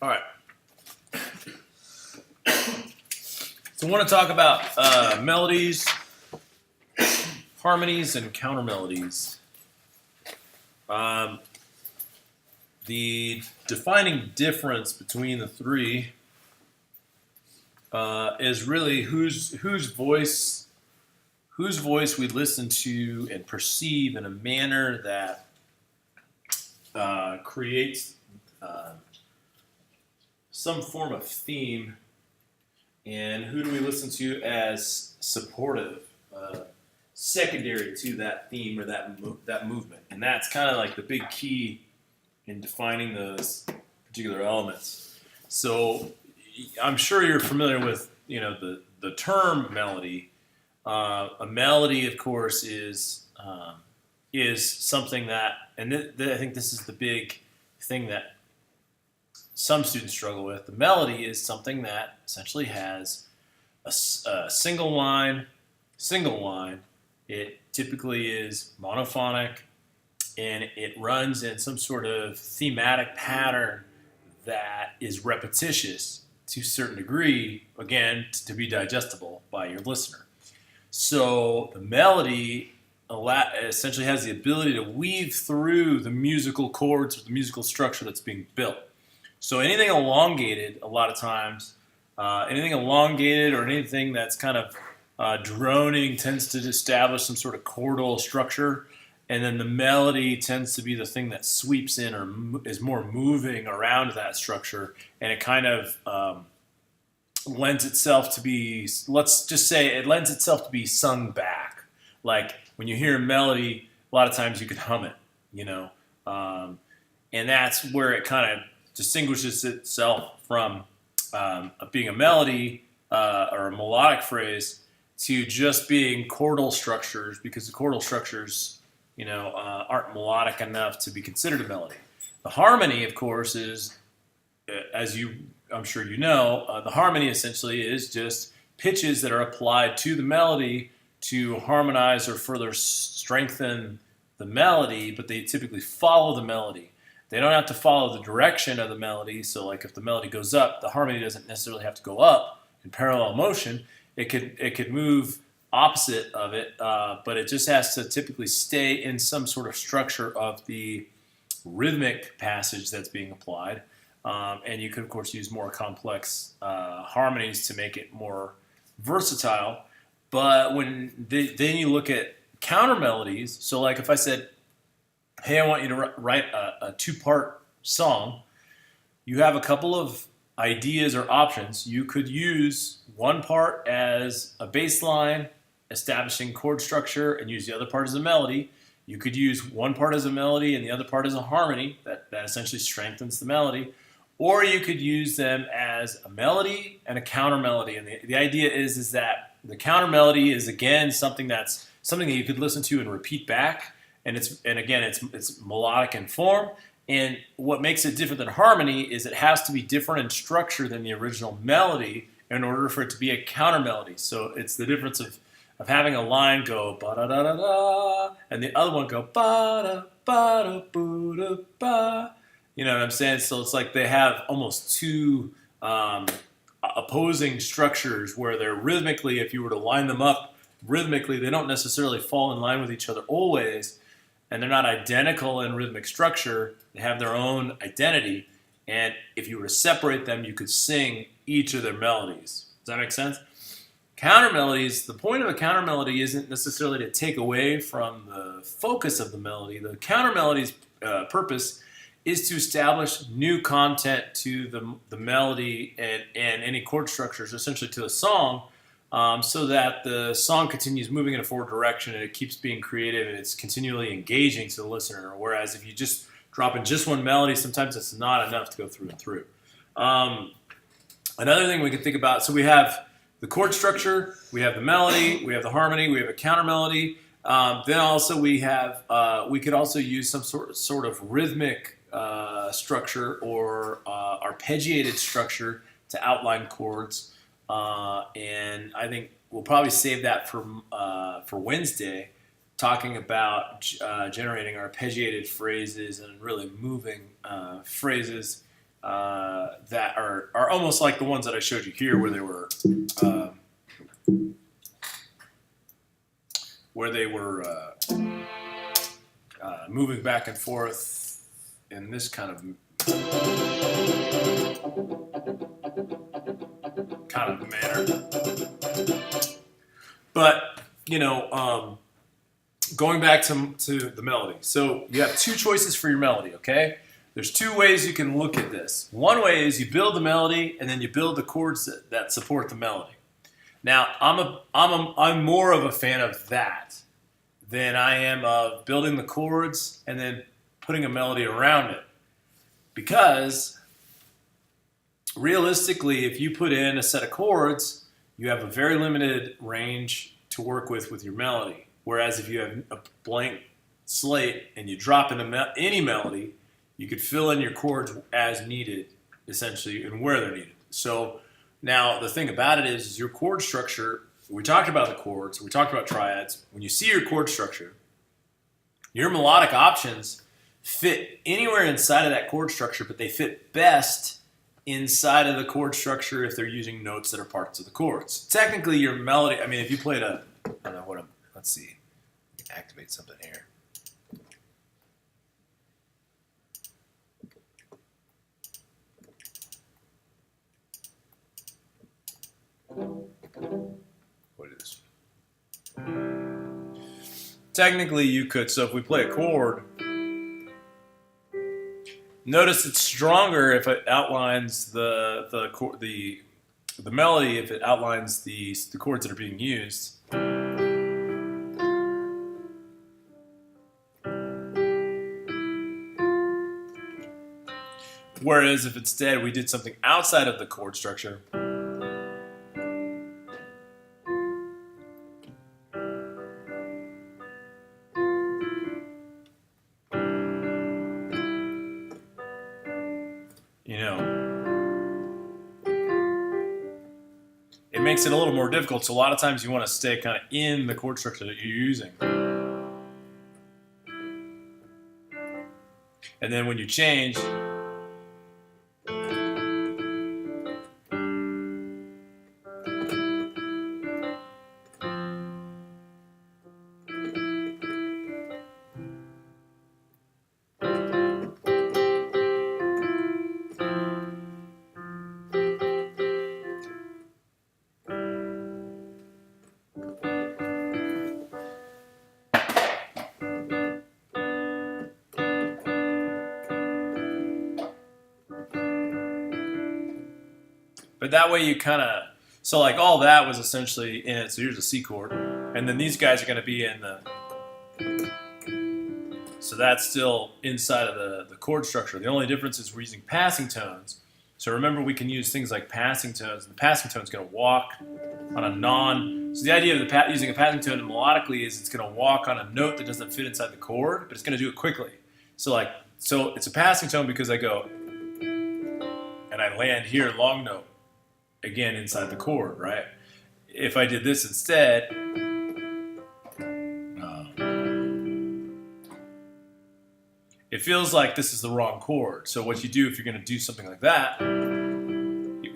All right. So I want to talk about melodies, harmonies, and counter melodies. The defining difference between the three is really whose voice we listen to and perceive in a manner that creates some form of theme, and who do we listen to as supportive, secondary to that theme or that movement. And that's kind of like the big key in defining those particular elements. So I'm sure you're familiar with the term melody. A melody, of course, is something that, and I think this is the big thing that some students struggle with. The melody is something that essentially has a single line. It typically is monophonic, and it runs in some sort of thematic pattern that is repetitious to a certain degree, again, to be digestible by your listener. So the melody essentially has the ability to weave through the musical chords or the musical structure that's being built. So anything elongated, a lot of times, anything elongated or anything that's kind of droning tends to establish some sort of chordal structure, and then the melody tends to be the thing that sweeps in or is more moving around that structure, and it kind of lends itself to be, let's just say it lends itself to be sung back. Like when you hear a melody, a lot of times you could hum it, and that's where it kind of distinguishes itself from being a melody or a melodic phrase to just being chordal structures, because the chordal structures, aren't melodic enough to be considered a melody. The harmony, of course, is, I'm sure the harmony essentially is just pitches that are applied to the melody to harmonize or further strengthen the melody, but they typically follow the melody. They don't have to follow the direction of the melody. So like if the melody goes up, the harmony doesn't necessarily have to go up in parallel motion. It could move opposite of it, but it just has to typically stay in some sort of structure of the rhythmic passage that's being applied. And you could, of course, use more complex harmonies to make it more versatile. But then you look at counter melodies. So like if I said, hey, I want you to write a two-part song, you have a couple of ideas or options. You could use one part as a bass line, establishing chord structure, and use the other part as a melody. You could use one part as a melody and the other part as a harmony that essentially strengthens the melody. Or you could use them as a melody and a counter melody. And the idea is that the counter melody is, again, something that you could listen to and repeat back. And again, it's melodic in form. And what makes it different than harmony is it has to be different in structure than the original melody in order for it to be a counter melody. So it's the difference of having a line go ba-da-da-da-da and the other one go ba-da-ba-da-boo-da-ba. You know what I'm saying? So it's like they have almost two opposing structures where they're rhythmically, if you were to line them up rhythmically, they don't necessarily fall in line with each other always, and they're not identical in rhythmic structure. They have their own identity, and if you were to separate them, you could sing each of their melodies. Does that make sense? Counter melodies, the point of a counter melody isn't necessarily to take away from the focus of the melody. The counter melody's purpose is to establish new content to the melody and any chord structures, essentially to the song, so that the song continues moving in a forward direction and it keeps being creative and it's continually engaging to the listener. Whereas if you just drop in just one melody, sometimes it's not enough to go through and through. Another thing we can think about, so we have the chord structure, we have the melody, we have the harmony, we have a counter melody. Then also we could also use some sort of rhythmic structure or arpeggiated structure to outline chords. And I think we'll probably save that for Wednesday, talking about generating arpeggiated phrases and really moving phrases that are almost like the ones that I showed you here, where they were moving back and forth in this kind of manner. But going back to the melody. So you have two choices for your melody, okay? There's two ways you can look at this. One way is you build the melody and then you build the chords that support the melody. Now, I'm more of a fan of that than I am of building the chords and then putting a melody around it. Because realistically, if you put in a set of chords, you have a very limited range to work with your melody. Whereas if you have a blank slate and you drop in any melody, you could fill in your chords as needed, essentially, and where they're needed. So now the thing about it is your chord structure, we talked about the chords, we talked about triads. When you see your chord structure, your melodic options fit anywhere inside of that chord structure, but they fit best inside of the chord structure if they're using notes that are parts of the chords. Technically, your melody, I mean, if you played I don't know what let's see, activate something here. What is this? Technically, you could. So if we play a chord, notice it's stronger if it outlines the melody. If it outlines the chords that are being used. Whereas if instead we did something outside of the chord structure, it makes it a little more difficult. So a lot of times you want to stay kind of in the chord structure that you're using. And then when you change, but that way you kind of, so like all that was essentially in it. So here's a C chord, and then these guys are going to be in so that's still inside of the chord structure. The only difference is we're using passing tones. So remember, we can use things like passing tones. The passing tone is going to walk on a so the idea of using a passing tone melodically is it's going to walk on a note that doesn't fit inside the chord, but it's going to do it quickly. So it's a passing tone because I go, and I land here, long note, again inside the chord, right? If I did this instead, it feels like this is the wrong chord. So what you do if you're going to do something like that,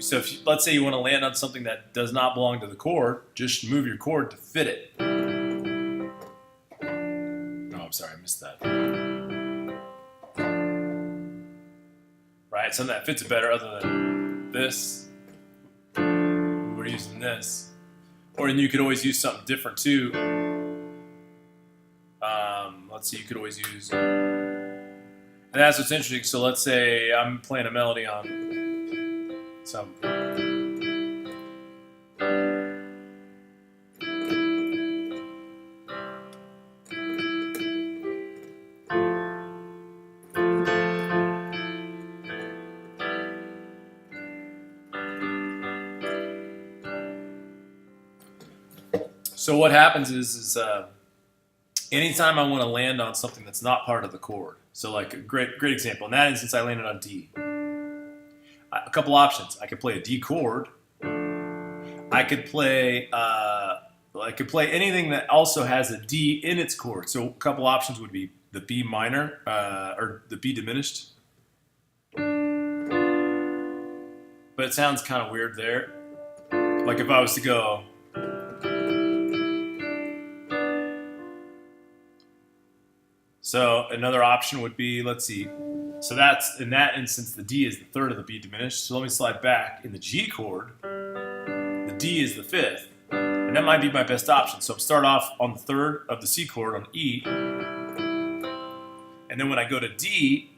so let's say you want to land on something that does not belong to the chord, just move your chord to fit it. Oh, I'm sorry, I missed that. Right, something that fits it better other than this. We're using this. Or you could always use something different too. Let's see, you could always use, and that's what's interesting. So let's say I'm playing a melody on some. So what happens is anytime I want to land on something that's not part of the chord. So like a great example. In that instance, I landed on D. A couple options. I could play a D chord. I could play anything that also has a D in its chord. So a couple options would be the B minor or the B diminished. but it sounds kind of weird there. Like if I was to go. So another option would be, let's see. So that's, in that instance, the D is the third of the B diminished. So let me slide back. In the G chord, the D is the fifth. And that might be my best option. So I'm start off on the third of the C chord on E. And then when I go to D,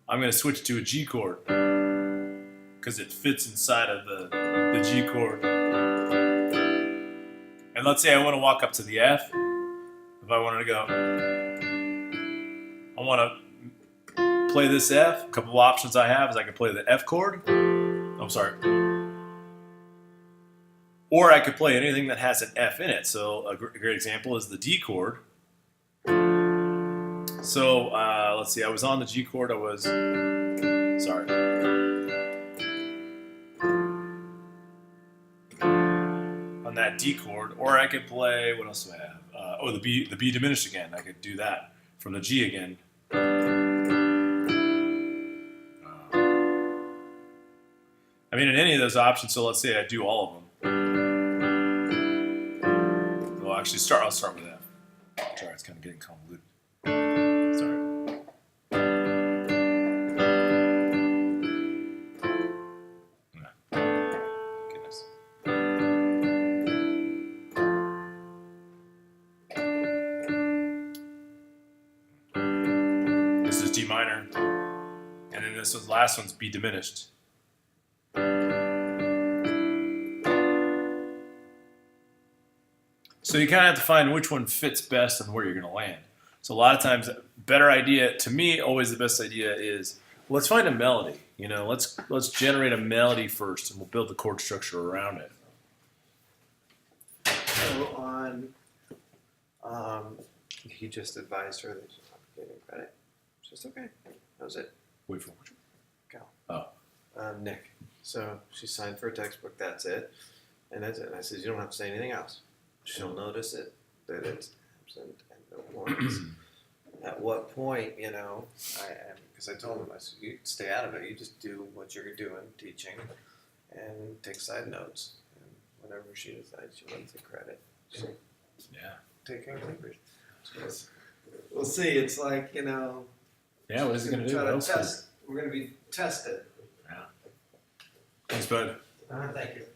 I'm going to switch to a G chord because it fits inside of the G chord. And let's say I want to walk up to the F. If I wanted to go, I want to play this F. A couple of options I have is I can play the F chord. I'm sorry. Or I could play anything that has an F in it. So a great example is the D chord. So let's see, I was on the G chord. I was, sorry. On that D chord. Or I could play, what else do I have? The B diminished again. I could do that from the G again. I mean, in any of those options, so let's say I do all of them. Well, actually, I'll start with F. Sorry, it's kind of getting convoluted. Sorry. Goodness. This is G minor. And then this last one's B diminished. So you kind of have to find which one fits best and where you're going to land. So a lot of times, better idea, to me, always the best idea is, let's find a melody. You know, let's generate a melody first, and we'll build the chord structure around it. So he just advised her that she's not getting credit. She's okay. That was it. Wait for which one? Cal. Oh. Nick. So she signed for a textbook. That's it. And that's it. And I said, you don't have to say anything else. She'll notice it, that it's absent and no warnings. At what point, you know, because I told him, I said, you stay out of it. You just do what you're doing, teaching, and take side notes. And whenever she decides she wants the credit, she'll take her papers. We'll see. It's like, you know. Yeah, what is it going to do? We're going to be tested. Yeah. Thanks, bud. Thank you.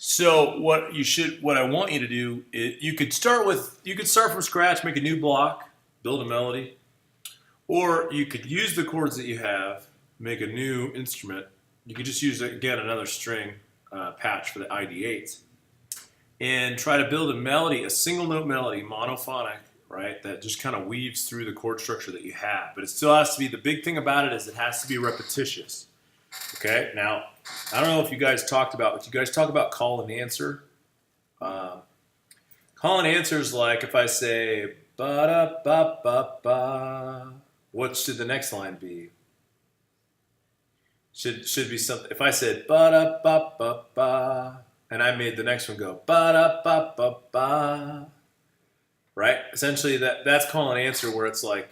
So what I want you to do is you could start from scratch, make a new block, build a melody, or you could use the chords that you have, make a new instrument. You could just use again another string patch for the ID8, and try to build a melody, a single note melody, monophonic, right? That just kind of weaves through the chord structure that you have. But it still has to be. The big thing about it is it has to be repetitious. Okay, now, I don't know if you guys talked about, but you guys talk about call and answer. Call and answer is like if I say, ba-da-ba-ba-ba, what should the next line be? Should be something, if I said, ba-da-ba-ba-ba, and I made the next one go, ba-da-ba-ba-ba, right? Essentially, that's call and answer where it's like,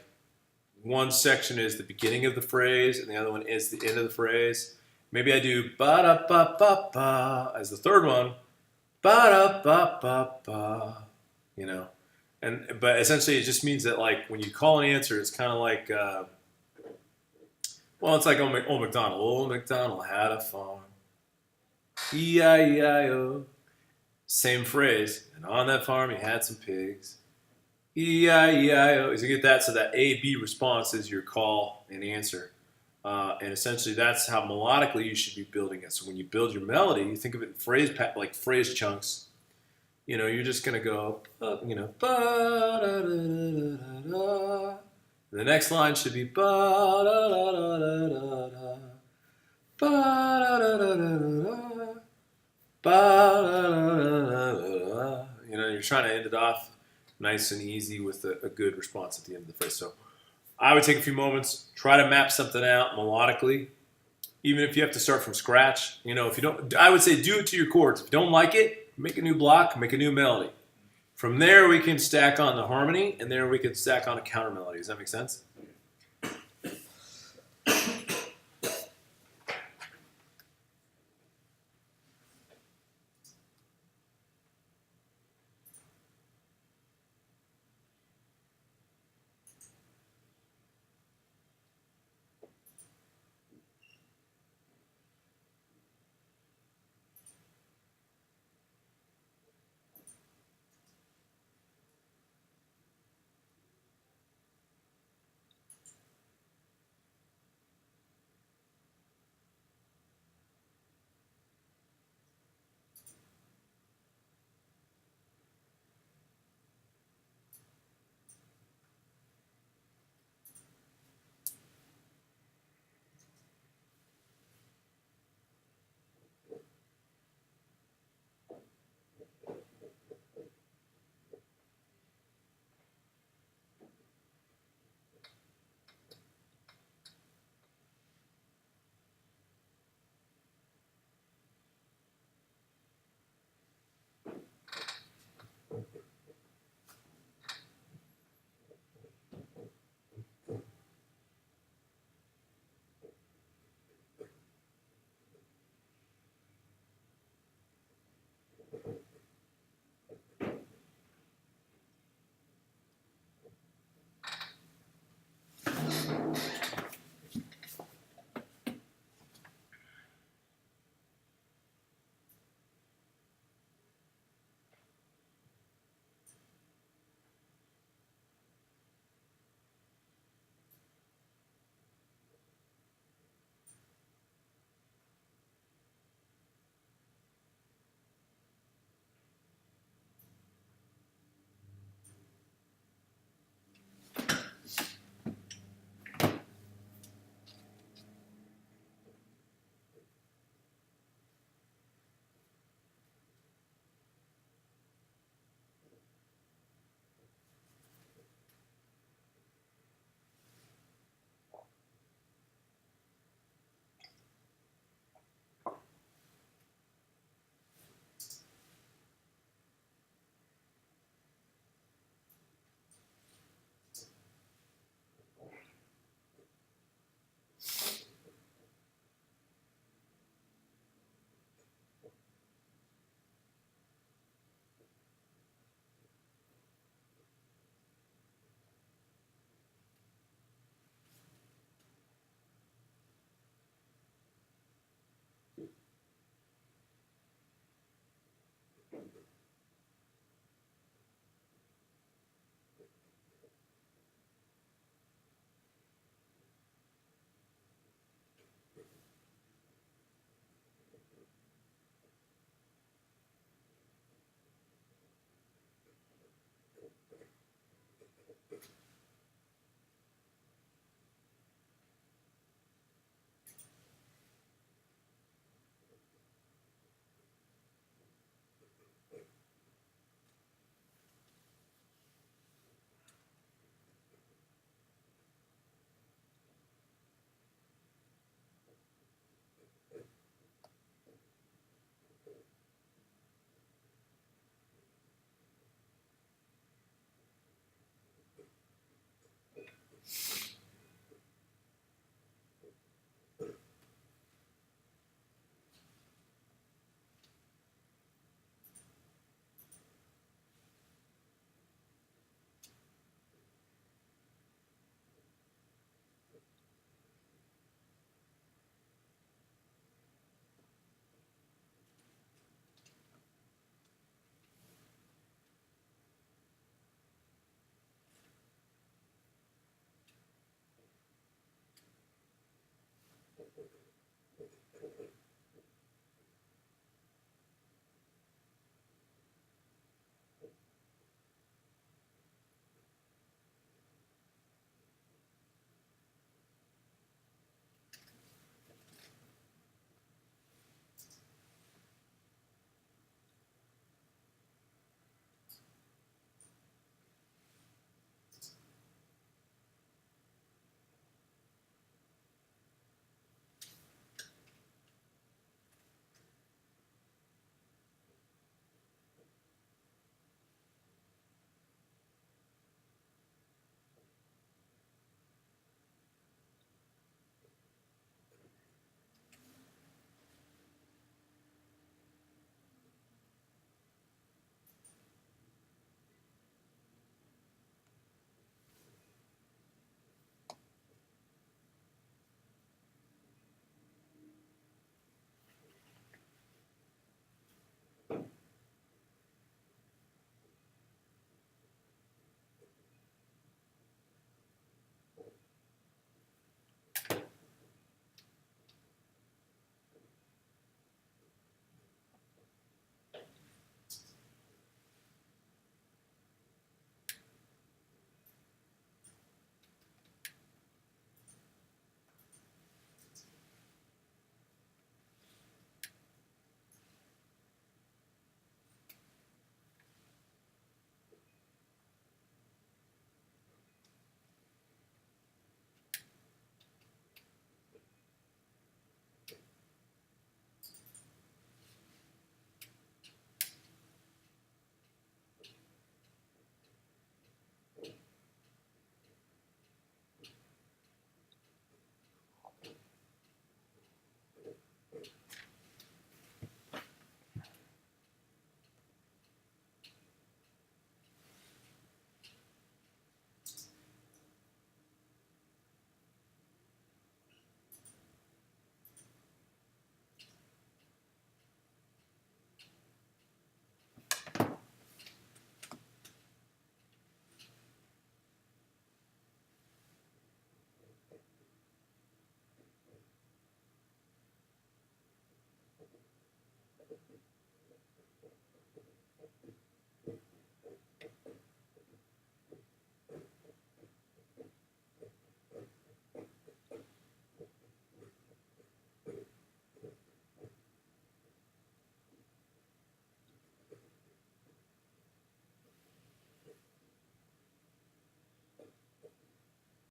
one section is the beginning of the phrase, and the other one is the end of the phrase. Maybe I do ba-da-ba-ba-ba as the third one, ba-da-ba-ba-ba, you know. But essentially, it just means that like when you call and answer, it's kind of like, it's like Old MacDonald. Old MacDonald had a farm, E-I-E-I-O. Same phrase, and on that farm he had some pigs. E-I-E-I-O. So you get that, so that A-B response is your call and answer. And essentially that's how melodically you should be building it. So when you build your melody, you think of it in phrase chunks. You know, you're just going to go, ba-da-da-da-da-da. The next line should be ba-da-da-da-da-da. Ba-da-da-da-da-da. Ba-da-da-da-da-da. You know, you're trying to end it off nice and easy with a good response at the end of the phrase. So I would take a few moments, try to map something out melodically, even if you have to start from scratch. You know, if you don't, I would say do it to your chords. If you don't like it, make a new block, make a new melody. From there, we can stack on the harmony, and there we can stack on a counter melody. Does that make sense?